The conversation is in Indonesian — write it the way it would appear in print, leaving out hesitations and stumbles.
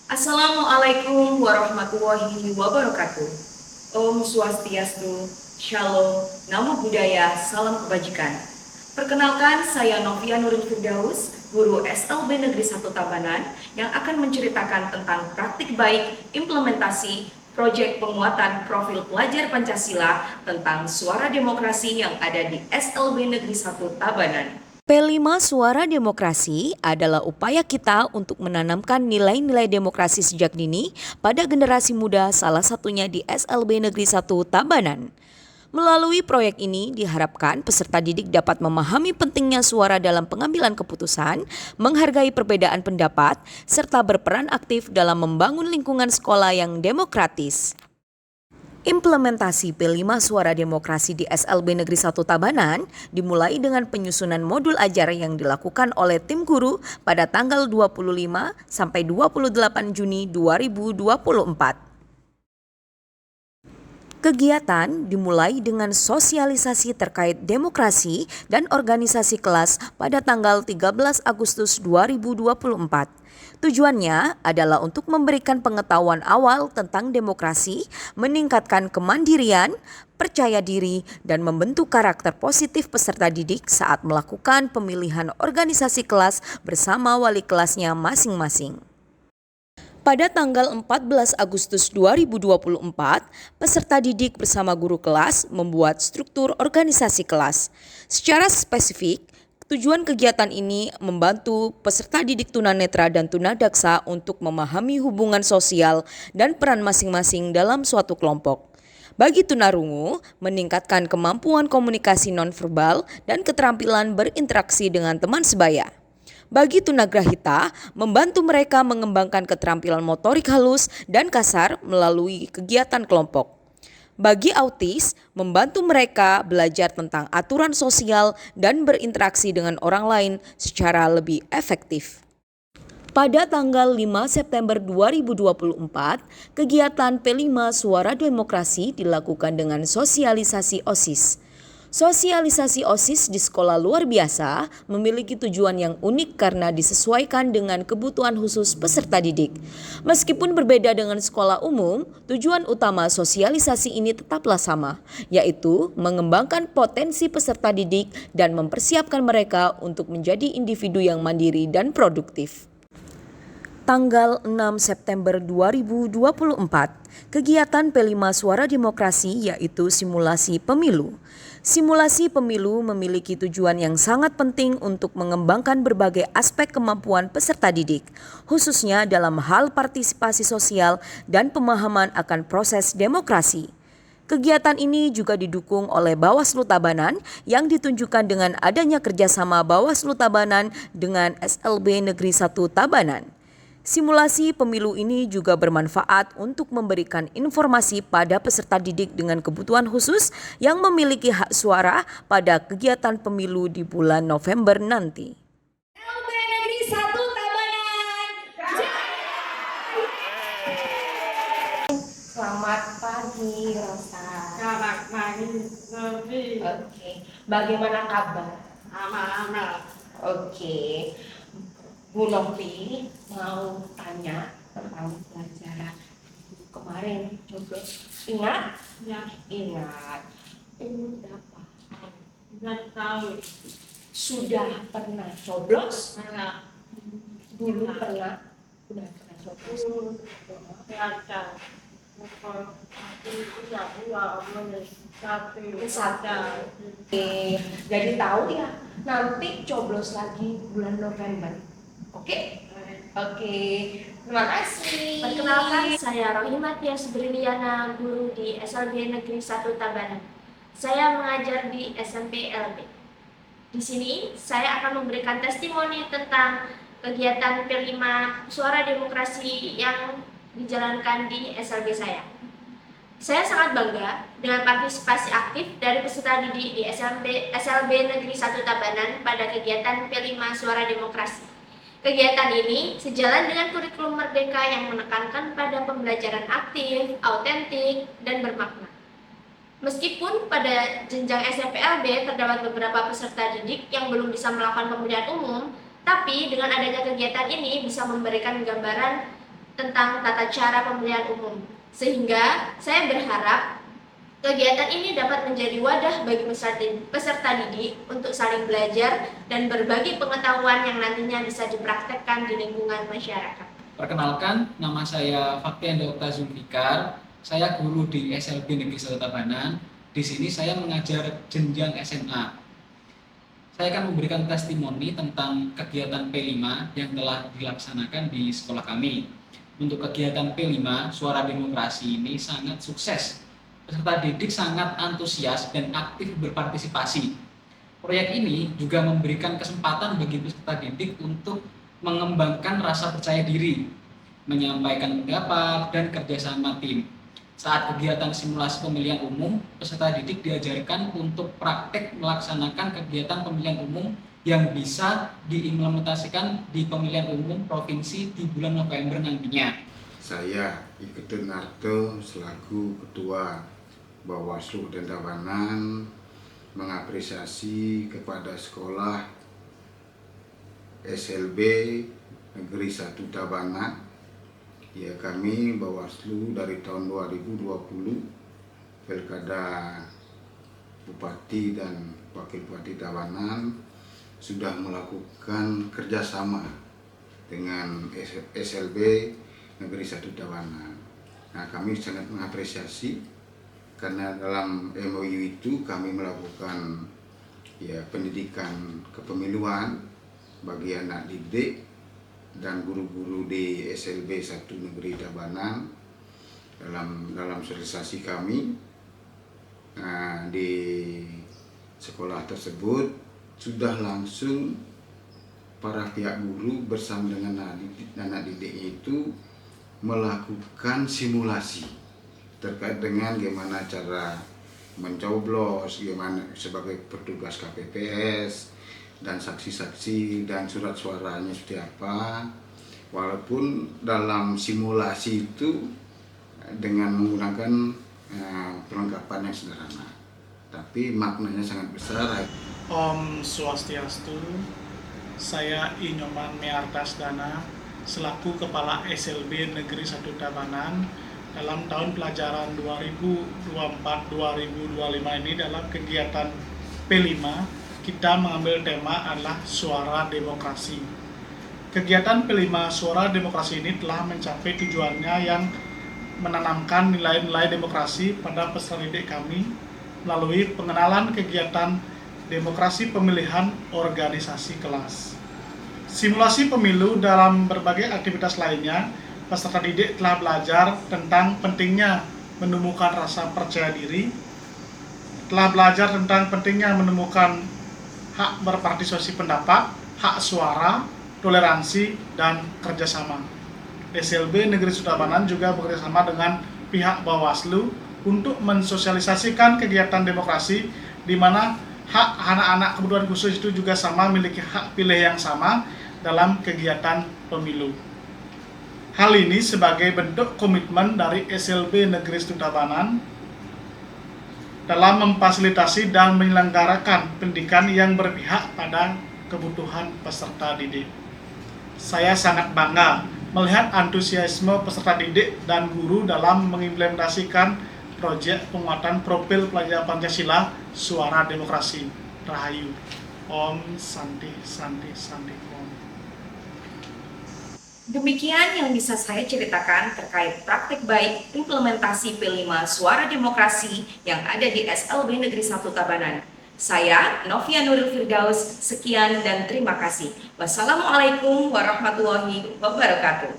Assalamualaikum warahmatullahi wabarakatuh. Om Swastiastu, Shalom, Namo Buddhaya, Salam Kebajikan. Perkenalkan, saya Novia Nurul Firdaus, guru SLB Negeri 1 Tabanan, yang akan menceritakan tentang praktik baik implementasi proyek penguatan profil pelajar Pancasila tentang suara demokrasi yang ada di SLB Negeri 1 Tabanan. P5 Suara Demokrasi adalah upaya kita untuk menanamkan nilai-nilai demokrasi sejak dini pada generasi muda, salah satunya di SLB Negeri 1 Tabanan. Melalui proyek ini diharapkan peserta didik dapat memahami pentingnya suara dalam pengambilan keputusan, menghargai perbedaan pendapat, serta berperan aktif dalam membangun lingkungan sekolah yang demokratis. Implementasi P5 Suara Demokrasi di SLB Negeri 1 Tabanan dimulai dengan penyusunan modul ajar yang dilakukan oleh tim guru pada tanggal 25 sampai 28 Juni 2024. Kegiatan dimulai dengan sosialisasi terkait demokrasi dan organisasi kelas pada tanggal 13 Agustus 2024. Tujuannya adalah untuk memberikan pengetahuan awal tentang demokrasi, meningkatkan kemandirian, percaya diri, dan membentuk karakter positif peserta didik saat melakukan pemilihan organisasi kelas bersama wali kelasnya masing-masing. Pada tanggal 14 Agustus 2024, peserta didik bersama guru kelas membuat struktur organisasi kelas. Secara spesifik, tujuan kegiatan ini membantu peserta didik tunanetra dan tunadaksa untuk memahami hubungan sosial dan peran masing-masing dalam suatu kelompok. Bagi tunarungu, meningkatkan kemampuan komunikasi nonverbal dan keterampilan berinteraksi dengan teman sebaya. Bagi tunagrahita, membantu mereka mengembangkan keterampilan motorik halus dan kasar melalui kegiatan kelompok. Bagi autis, membantu mereka belajar tentang aturan sosial dan berinteraksi dengan orang lain secara lebih efektif. Pada tanggal 5 September 2024, kegiatan P5 Suara Demokrasi dilakukan dengan sosialisasi OSIS. Sosialisasi OSIS di sekolah luar biasa memiliki tujuan yang unik karena disesuaikan dengan kebutuhan khusus peserta didik. Meskipun berbeda dengan sekolah umum, tujuan utama sosialisasi ini tetaplah sama, yaitu mengembangkan potensi peserta didik dan mempersiapkan mereka untuk menjadi individu yang mandiri dan produktif. Tanggal 6 September 2024, kegiatan P5 Suara Demokrasi yaitu simulasi pemilu. Simulasi pemilu memiliki tujuan yang sangat penting untuk mengembangkan berbagai aspek kemampuan peserta didik, khususnya dalam hal partisipasi sosial dan pemahaman akan proses demokrasi. Kegiatan ini juga didukung oleh Bawaslu Tabanan yang ditunjukkan dengan adanya kerjasama Bawaslu Tabanan dengan SLB Negeri 1 Tabanan. Simulasi pemilu ini juga bermanfaat untuk memberikan informasi pada peserta didik dengan kebutuhan khusus yang memiliki hak suara pada kegiatan pemilu di bulan November nanti. SLB Negeri 1 Tabanan. Selamat pagi, Rosa. Selamat pagi, Novi. Oke, bagaimana kabar? Aman-aman. Oke, Bu Novi mau tanya tentang pelajaran kemarin coblos. Ingat? Ya, Ingat. Berapa? nggak tahu. Sudah pernah coblos? Mana Dulu pernah? Udah pernah coblos? baca. Aku punya dua, satu. Oke, jadi tahu ya. Nanti coblos lagi bulan November. Oke? Oke, terima kasih. Perkenalkan, saya Rohimat Tias Briliana, guru di SLB Negeri 1 Tabanan. Saya mengajar di SMP LB. Di sini, saya akan memberikan testimoni tentang kegiatan P5 Suara Demokrasi yang dijalankan di SLB saya. Saya sangat bangga dengan partisipasi aktif dari peserta didik di SLB Negeri 1 Tabanan pada kegiatan P5 Suara Demokrasi. Kegiatan ini sejalan dengan kurikulum Merdeka yang menekankan pada pembelajaran aktif, autentik, dan bermakna. Meskipun pada jenjang SMPLB terdapat beberapa peserta didik yang belum bisa melakukan pemilihan umum, tapi dengan adanya kegiatan ini bisa memberikan gambaran tentang tata cara pemilihan umum. Sehingga saya berharap kegiatan ini dapat menjadi wadah bagi peserta didik untuk saling belajar dan berbagi pengetahuan yang nantinya bisa dipraktekkan di lingkungan masyarakat. Perkenalkan, nama saya Faktianda Okta Zulfikar. Saya guru di SLB Negeri 1 Tabanan. Di sini saya mengajar jenjang SMA. Saya akan memberikan testimoni tentang kegiatan P5 yang telah dilaksanakan di sekolah kami. Untuk kegiatan P5, Suara Demokrasi ini sangat sukses. Peserta didik sangat antusias dan aktif berpartisipasi. Proyek ini juga memberikan kesempatan bagi peserta didik untuk mengembangkan rasa percaya diri, menyampaikan pendapat, dan kerjasama tim. Saat kegiatan simulasi pemilihan umum, peserta didik diajarkan untuk praktek melaksanakan kegiatan pemilihan umum yang bisa diimplementasikan di pemilihan umum provinsi di bulan November nantinya. Saya Iketun Narto selaku Ketua Bawaslu dan Tabanan mengapresiasi kepada sekolah SLB Negeri 1 Tabanan. Ya, kami Bawaslu dari tahun 2020 Pilkada Bupati dan Wakil Bupati Tabanan sudah melakukan kerjasama dengan SLB Negeri 1 Tabanan. Nah, kami sangat mengapresiasi karena dalam MOU itu kami melakukan pendidikan kepemiluan bagi anak didik dan guru-guru di SLB 1 Negeri Tabanan. Dalam sosialisasi kami di sekolah tersebut sudah langsung para pihak guru bersama dengan anak didik itu melakukan simulasi terkait dengan bagaimana cara mencoblos, bagaimana sebagai petugas KPPS, dan saksi-saksi dan surat suaranya seperti apa. Walaupun dalam simulasi itu dengan menggunakan perlengkapan yang sederhana, tapi maknanya sangat besar. Om Swastiastu, saya Inyoman Meartas Dana selaku Kepala SLB Negeri 1 Tabanan. Dalam tahun pelajaran 2024-2025 ini dalam kegiatan P5 kita mengambil tema adalah Suara Demokrasi. Kegiatan P5 Suara Demokrasi ini telah mencapai tujuannya yang menanamkan nilai-nilai demokrasi pada peserta didik kami melalui pengenalan kegiatan demokrasi pemilihan organisasi kelas. Simulasi pemilu dalam berbagai aktivitas lainnya, peserta didik telah belajar tentang pentingnya menemukan rasa percaya diri, telah belajar tentang pentingnya menemukan hak berpartisipasi pendapat, hak suara, toleransi, dan kerjasama. SLB Negeri 1 Tabanan juga bekerjasama dengan pihak Bawaslu untuk mensosialisasikan kegiatan demokrasi di mana hak anak-anak kebutuhan khusus itu juga sama memiliki hak pilih yang sama dalam kegiatan pemilu. Hal ini sebagai bentuk komitmen dari SLB Negeri 1 Tabanan dalam memfasilitasi dan menyelenggarakan pendidikan yang berpihak pada kebutuhan peserta didik. Saya sangat bangga melihat antusiasme peserta didik dan guru dalam mengimplementasikan proyek penguatan profil pelajar Pancasila Suara Demokrasi. Rahayu. Om Santi Santi Santi Om. Demikian yang bisa saya ceritakan terkait praktik baik implementasi P5 Suara Demokrasi yang ada di SLB Negeri 1 Tabanan. Saya Novia Nurul Firdaus, sekian dan terima kasih. Wassalamualaikum warahmatullahi wabarakatuh.